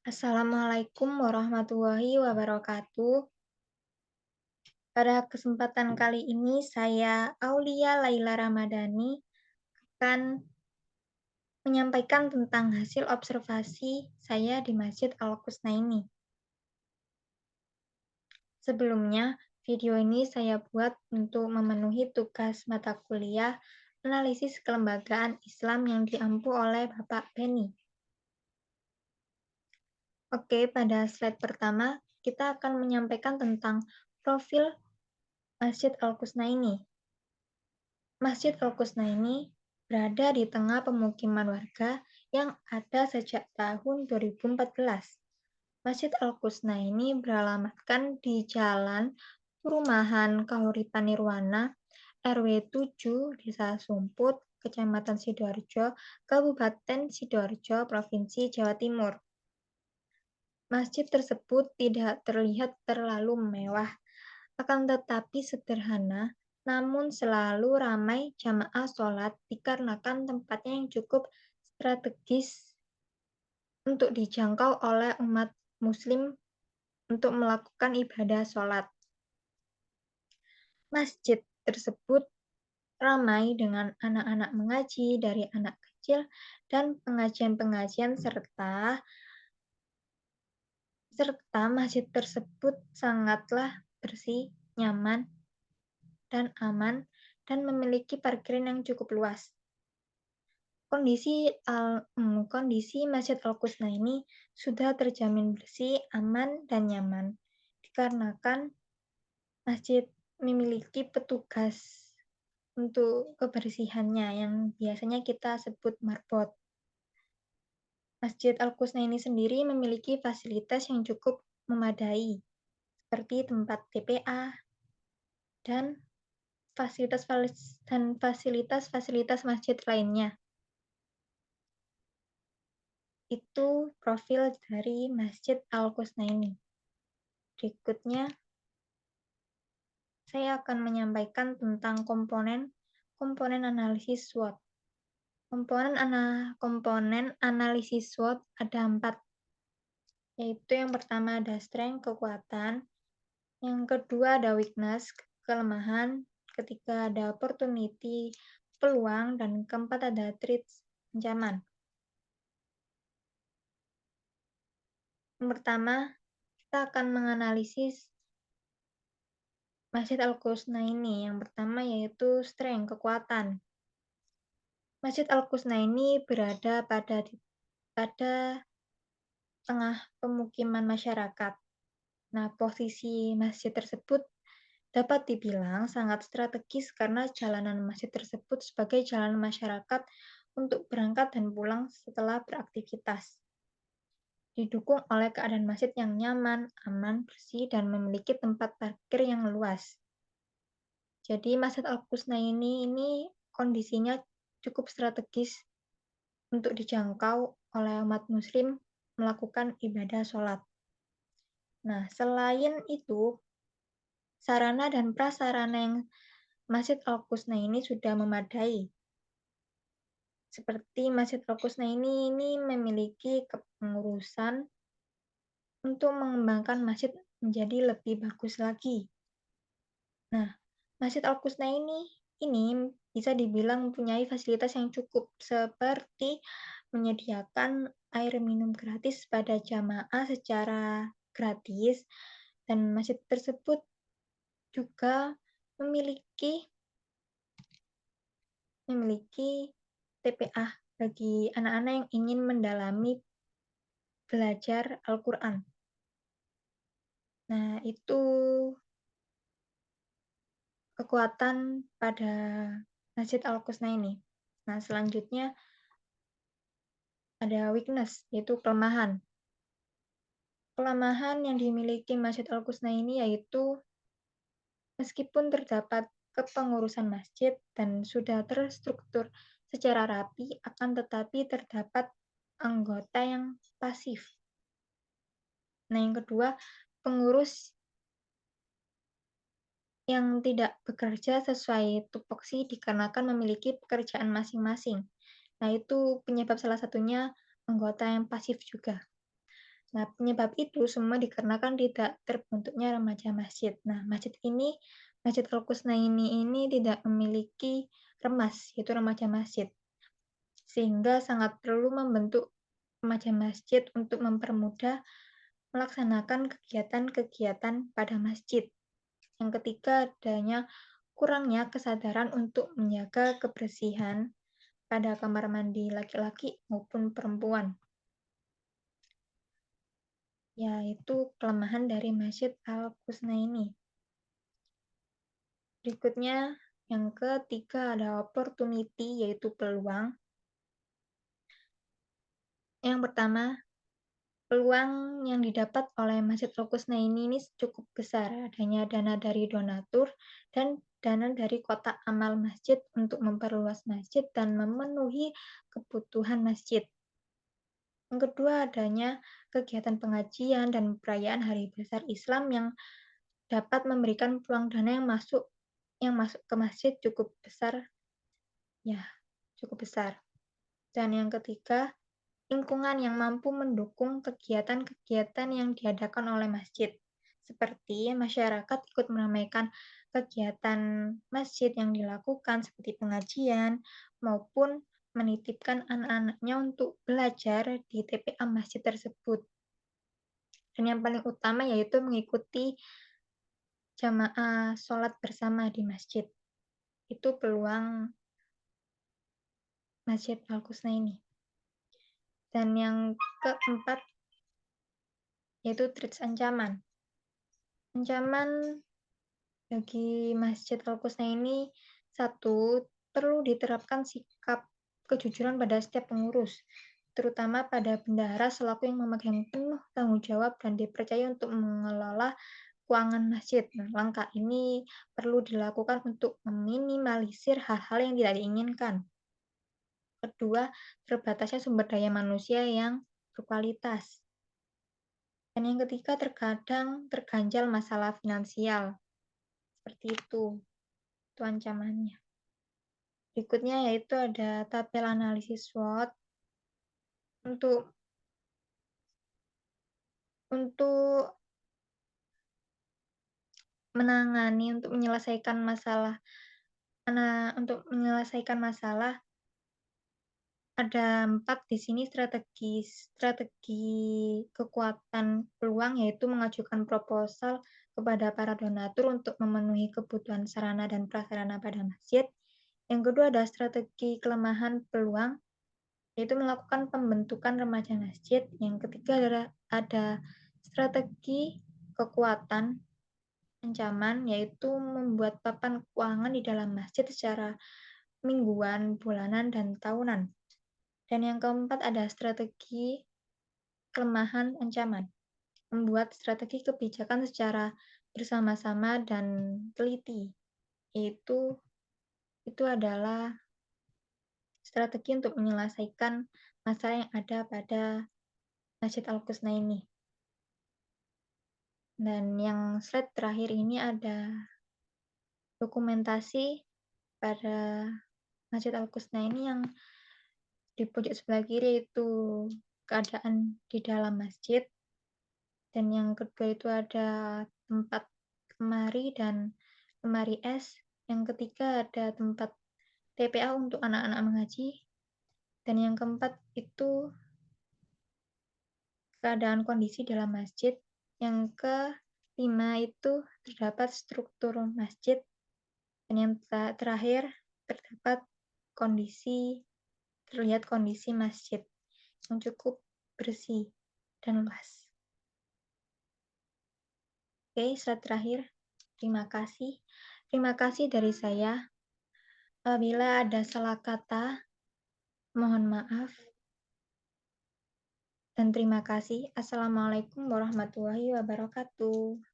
Assalamualaikum warahmatullahi wabarakatuh. Pada kesempatan kali ini saya Aulia Laila Ramadhani akan menyampaikan tentang hasil observasi saya di Masjid Al-Kusnaini. Sebelumnya, video ini saya buat untuk memenuhi tugas mata kuliah analisis kelembagaan Islam yang diampu oleh Bapak Beni. Oke, pada slide pertama kita akan menyampaikan tentang profil Masjid Al-Kusnaini. Masjid Al-Kusnaini berada di tengah pemukiman warga yang ada sejak tahun 2014. Masjid Al-Kusnaini beralamatkan di Jalan Perumahan Kahuripan Nirwana, RW 7, Desa Sumput, Kecamatan Sidoarjo, Kabupaten Sidoarjo, Provinsi Jawa Timur. Masjid tersebut tidak terlihat terlalu mewah, akan tetapi sederhana, namun selalu ramai jamaah sholat dikarenakan tempatnya yang cukup strategis untuk dijangkau oleh umat muslim untuk melakukan ibadah sholat. Masjid tersebut ramai dengan anak-anak mengaji dari anak kecil dan pengajian-pengajian serta masjid tersebut sangatlah bersih, nyaman, dan aman, dan memiliki parkiran yang cukup luas. Kondisi Masjid Al-Kusnaini sudah terjamin bersih, aman, dan nyaman, dikarenakan masjid memiliki petugas untuk kebersihannya yang biasanya kita sebut marbot. Masjid Al-Kusnaini sendiri memiliki fasilitas yang cukup memadai, seperti tempat TPA dan fasilitas masjid lainnya. Itu profil dari Masjid Al-Kusnaini. Berikutnya, saya akan menyampaikan tentang komponen analisis SWOT. Komponen analisis SWOT ada 4, yaitu yang pertama ada strength, kekuatan, yang kedua ada weakness, kelemahan, ketiga ada opportunity, peluang, dan keempat ada threats, ancaman. Yang pertama, kita akan menganalisis Masjid Al-Kusnaini. Yang pertama yaitu strength, kekuatan. Masjid Al-Kusnaini berada pada tengah pemukiman masyarakat. Nah, posisi masjid tersebut dapat dibilang sangat strategis karena jalanan masjid tersebut sebagai jalan masyarakat untuk berangkat dan pulang setelah beraktivitas. Didukung oleh keadaan masjid yang nyaman, aman, bersih, dan memiliki tempat parkir yang luas. Jadi Masjid Al-Kusnaini ini kondisinya cukup strategis untuk dijangkau oleh umat muslim melakukan ibadah sholat. Nah, selain itu, sarana dan prasarana yang Masjid Al-Kusnaini sudah memadai. Seperti Masjid Al-Kusnaini ini memiliki kepengurusan untuk mengembangkan masjid menjadi lebih bagus lagi. Nah, Masjid Al-Kusnaini ini bisa dibilang mempunyai fasilitas yang cukup, seperti menyediakan air minum gratis pada jamaah secara gratis, dan masjid tersebut juga memiliki TPA bagi anak-anak yang ingin mendalami belajar Al-Quran. Nah, itu kekuatan pada Masjid Al-Kusnaini. Nah, selanjutnya ada weakness, yaitu kelemahan. Kelemahan yang dimiliki Masjid Al-Kusnaini yaitu meskipun terdapat kepengurusan masjid dan sudah terstruktur secara rapi, akan tetapi terdapat anggota yang pasif. Nah, yang kedua, pengurus yang tidak bekerja sesuai tupoksi dikarenakan memiliki pekerjaan masing-masing. Nah, itu penyebab salah satunya anggota yang pasif juga. Nah, penyebab itu semua dikarenakan tidak terbentuknya remaja masjid. Nah, Masjid Al-Qusnaini ini tidak memiliki remas, yaitu remaja masjid, sehingga sangat perlu membentuk remaja masjid untuk mempermudah melaksanakan kegiatan-kegiatan pada masjid. Yang ketiga, adanya kurangnya kesadaran untuk menjaga kebersihan pada kamar mandi laki-laki maupun perempuan, yaitu kelemahan dari Masjid Al-Qusnaini. Berikutnya, yang ketiga ada opportunity, yaitu peluang. Yang pertama, peluang yang didapat oleh Masjid Al-Qusnaini ini cukup besar, adanya dana dari donatur dan dana dari kotak amal masjid untuk memperluas masjid dan memenuhi kebutuhan masjid. Yang kedua, adanya kegiatan pengajian dan perayaan Hari Besar Islam yang dapat memberikan peluang dana yang masuk ke masjid cukup besar, ya, cukup besar. Dan yang ketiga, lingkungan yang mampu mendukung kegiatan-kegiatan yang diadakan oleh masjid, seperti masyarakat ikut meramaikan kegiatan masjid yang dilakukan seperti pengajian maupun menitipkan anak-anaknya untuk belajar di TPA masjid tersebut. Dan yang paling utama yaitu mengikuti jamaah sholat bersama di masjid. Itu peluang Masjid Al-Qusnaini. Dan yang keempat yaitu threats ancaman. Ancaman bagi Masjid Al-Qusnaini, satu, perlu diterapkan sikap kejujuran pada setiap pengurus, terutama pada bendahara selaku yang memegang penuh tanggung jawab dan dipercaya untuk mengelola keuangan masjid. Nah, langkah ini perlu dilakukan untuk meminimalisir hal-hal yang tidak diinginkan. Kedua, terbatasnya sumber daya manusia yang berkualitas. Dan yang ketiga, terkadang terganjal masalah finansial. Seperti itu ancamannya. Berikutnya yaitu ada tabel analisis SWOT untuk untuk untuk menyelesaikan masalah. Untuk menyelesaikan masalah ada 4 di sini strategi kekuatan peluang, yaitu mengajukan proposal kepada para donatur untuk memenuhi kebutuhan sarana dan prasarana pada masjid. Yang kedua ada strategi kelemahan peluang, yaitu melakukan pembentukan remaja masjid. Yang ketiga adalah ada strategi kekuatan ancaman, yaitu membuat papan keuangan di dalam masjid secara mingguan, bulanan, dan tahunan. Dan yang keempat ada strategi kelemahan ancaman, membuat strategi kebijakan secara bersama-sama dan teliti, itu adalah strategi untuk menyelesaikan masalah yang ada pada Masjid Al-Qusnaini. Dan yang slide terakhir ini ada dokumentasi pada Masjid Al-Qusnaini yang di pojok sebelah kiri itu keadaan di dalam masjid. Dan yang kedua itu ada tempat lemari dan lemari es. Yang ketiga ada tempat TPA untuk anak-anak mengaji. Dan yang keempat itu keadaan kondisi dalam masjid. Yang kelima itu terdapat struktur masjid. Dan yang terakhir terlihat kondisi masjid yang cukup bersih dan luas. Oke, slide terakhir. Terima kasih. Terima kasih dari saya. Apabila ada salah kata, mohon maaf. Dan terima kasih. Assalamualaikum warahmatullahi wabarakatuh.